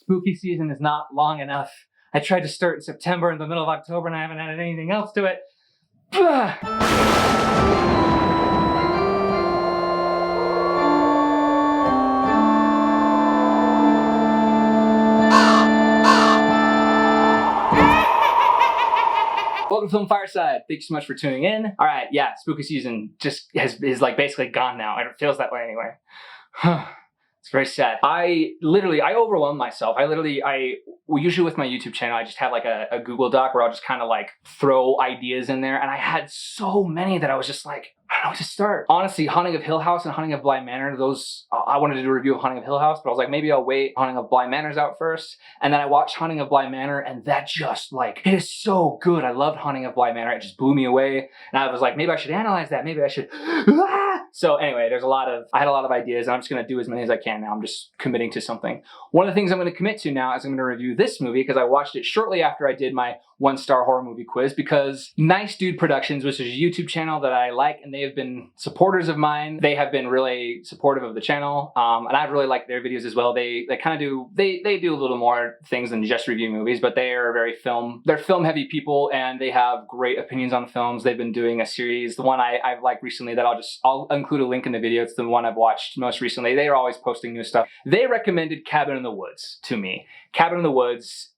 Spooky season is not long enough. I tried to start in September in the middle of October and I haven't added anything else to it. Welcome to Film Fireside. Thank you so much for tuning in. All right, yeah, spooky season just is like basically gone now. It feels that way anyway. It's very sad. I overwhelm myself. Usually with my YouTube channel, I just have like a Google Doc where I'll just kind of like throw ideas in there. And I had so many that I was just like, I don't know where to start. Honestly, Haunting of Hill House and Haunting of Bly Manor, I wanted to do a review of Haunting of Hill House, but I was like, maybe I'll wait. Haunting of Bly Manor's out first. And then I watched Haunting of Bly Manor, and that just like, it is so good. I loved Haunting of Bly Manor. It just blew me away. And I was like, maybe I should analyze that. Maybe I should. So anyway, I had a lot of ideas, and I'm just gonna do as many as I can now. I'm just committing to something. One of the things I'm gonna commit to now is I'm gonna review this movie because I watched it shortly after I did my 1-star horror movie quiz, because Nice Dude Productions, which is a YouTube channel that I like, and they have been supporters of mine. They have been really supportive of the channel, and I've really liked their videos as well. They kind of do, they do a little more things than just review movies, but they are they're film heavy people, and they have great opinions on films. They've been doing a series, the one I've liked recently that I'll include a link in the video. It's the one I've watched most recently. They are always posting new stuff. They recommended Cabin in the Woods to me. Cabin in the Woods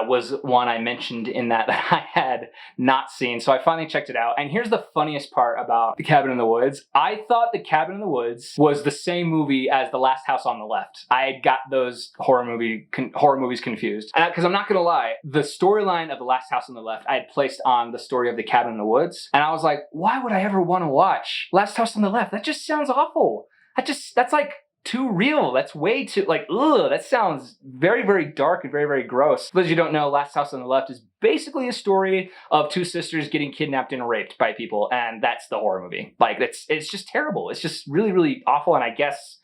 was one I mentioned in that I had not seen. So I finally checked it out. And here's the funniest part about The Cabin in the Woods. I thought The Cabin in the Woods was the same movie as The Last House on the Left. I had got those horror movies confused. Because I'm not gonna lie, the storyline of The Last House on the Left I had placed on the story of The Cabin in the Woods. And I was like, why would I ever want to watch Last House on the Left? That just sounds awful. That's like too real. That's way too, like, ugh, that sounds very, very dark and very, very gross. For those of you who don't know, Last House on the Left is basically a story of two sisters getting kidnapped and raped by people, and that's the horror movie. Like, it's just terrible. It's just really, really awful, and I guess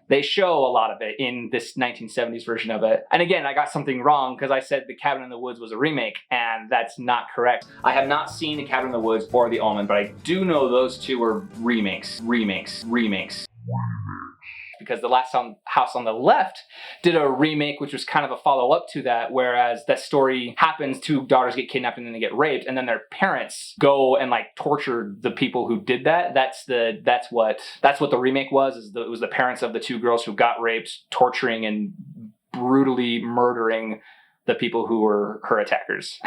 they show a lot of it in this 1970s version of it. And again, I got something wrong because I said The Cabin in the Woods was a remake, and that's not correct. I have not seen The Cabin in the Woods or The Omen, but I do know those two are remakes. Because The Last House on the Left did a remake, which was kind of a follow-up to that, whereas that story happens, two daughters get kidnapped and then they get raped, and then their parents go and like torture the people who did that. That's what the remake was. It was the parents of the two girls who got raped, torturing and brutally murdering the people who were her attackers.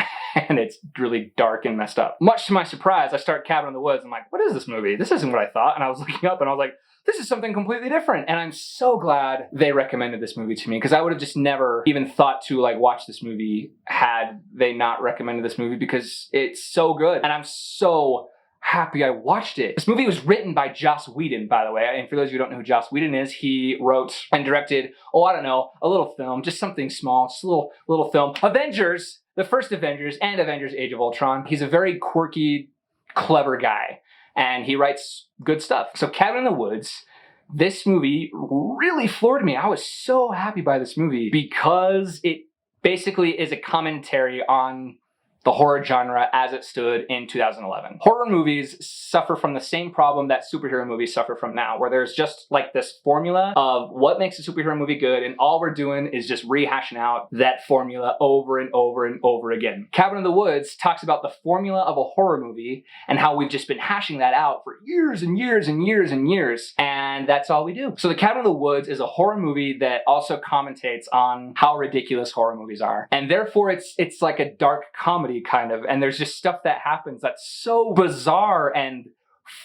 And it's really dark and messed up. Much to my surprise, I start Cabin in the Woods. I'm like, what is this movie? This isn't what I thought. And I was looking up and I was like, this is something completely different. And I'm so glad they recommended this movie to me, because I would have just never even thought to like watch this movie had they not recommended this movie, because it's so good. And I'm so happy I watched it. This movie was written by Joss Whedon, by the way. And for those of you who don't know who Joss Whedon is, he wrote and directed, I don't know, a little film, just something small, just a little film. Avengers, the first Avengers, and Avengers Age of Ultron. He's a very quirky, clever guy, and he writes good stuff. So Cabin in the Woods, this movie really floored me. I was so happy by this movie because it basically is a commentary on the horror genre as it stood in 2011. Horror movies suffer from the same problem that superhero movies suffer from now, where there's just like this formula of what makes a superhero movie good, and all we're doing is just rehashing out that formula over and over and over again. Cabin in the Woods talks about the formula of a horror movie and how we've just been hashing that out for years and years and years and years, and that's all we do. So The Cabin in the Woods is a horror movie that also commentates on how ridiculous horror movies are, and therefore it's like a dark comedy kind of, and there's just stuff that happens that's so bizarre and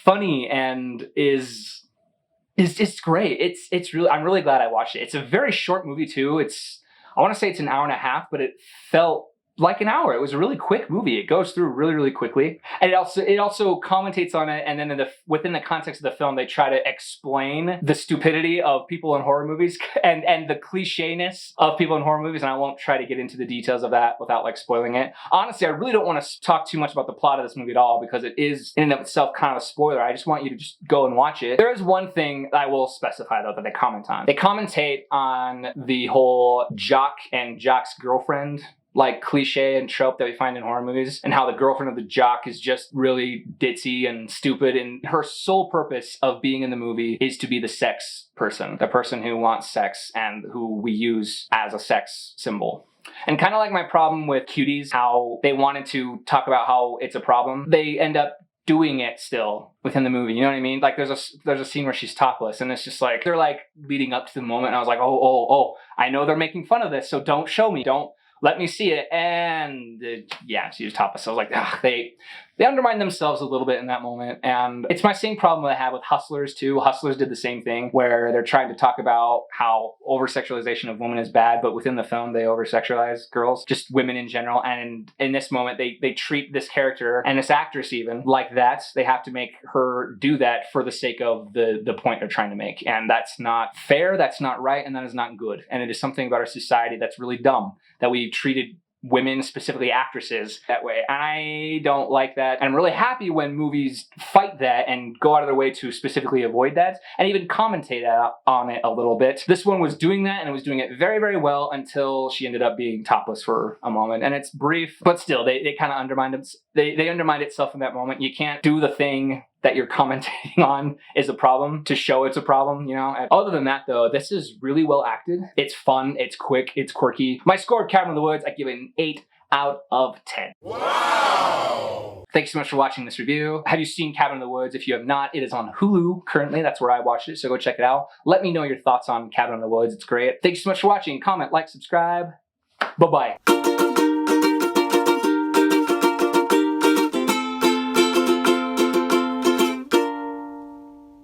funny and is great. It's really, I'm really glad I watched it. It's a very short movie too. I want to say it's an hour and a half, but it felt like an hour. It was a really quick movie. It goes through really, really quickly. And it also commentates on it, and then within the context of the film, they try to explain the stupidity of people in horror movies and the clichéness of people in horror movies, and I won't try to get into the details of that without like spoiling it. Honestly, I really don't want to talk too much about the plot of this movie at all, because it is in and of itself kind of a spoiler. I just want you to just go and watch it. There is one thing I will specify though that they comment on. They commentate on the whole Jock and Jock's girlfriend like cliche and trope that we find in horror movies, and how the girlfriend of the jock is just really ditzy and stupid, and her sole purpose of being in the movie is to be the sex person, the person who wants sex and who we use as a sex symbol. And kind of like my problem with Cuties, how they wanted to talk about how it's a problem, they end up doing it still within the movie. You know what I mean? Like there's a scene where she's topless, and it's just like they're like leading up to the moment, and I was like, oh, I know they're making fun of this, so don't show me, don't let me see it. And yeah, she was topless. So I was like, they undermine themselves a little bit in that moment. And it's my same problem that I have with Hustlers too. Hustlers did the same thing, where they're trying to talk about how over-sexualization of women is bad, but within the film they over-sexualize girls, just women in general. And in this moment they treat this character and this actress even like that. They have to make her do that for the sake of the point they're trying to make. And that's not fair, that's not right, and that is not good. And it is something about our society that's really dumb, that we treated women, specifically actresses, that way. I don't like that. And I'm really happy when movies fight that and go out of their way to specifically avoid that and even commentate on it a little bit. This one was doing that, and it was doing it very, very well until she ended up being topless for a moment. And it's brief, but still, they kind of undermined it. They undermined itself in that moment. You can't do the thing that you're commentating on is a problem to show it's a problem, you know? And other than that, though, this is really well acted. It's fun, it's quick, it's quirky. My score of Cabin in the Woods, I give it an 8 out of 10. Wow! Thanks so much for watching this review. Have you seen Cabin in the Woods? If you have not, it is on Hulu currently. That's where I watched it, so go check it out. Let me know your thoughts on Cabin in the Woods. It's great. Thanks so much for watching. Comment, like, subscribe. Bye-bye.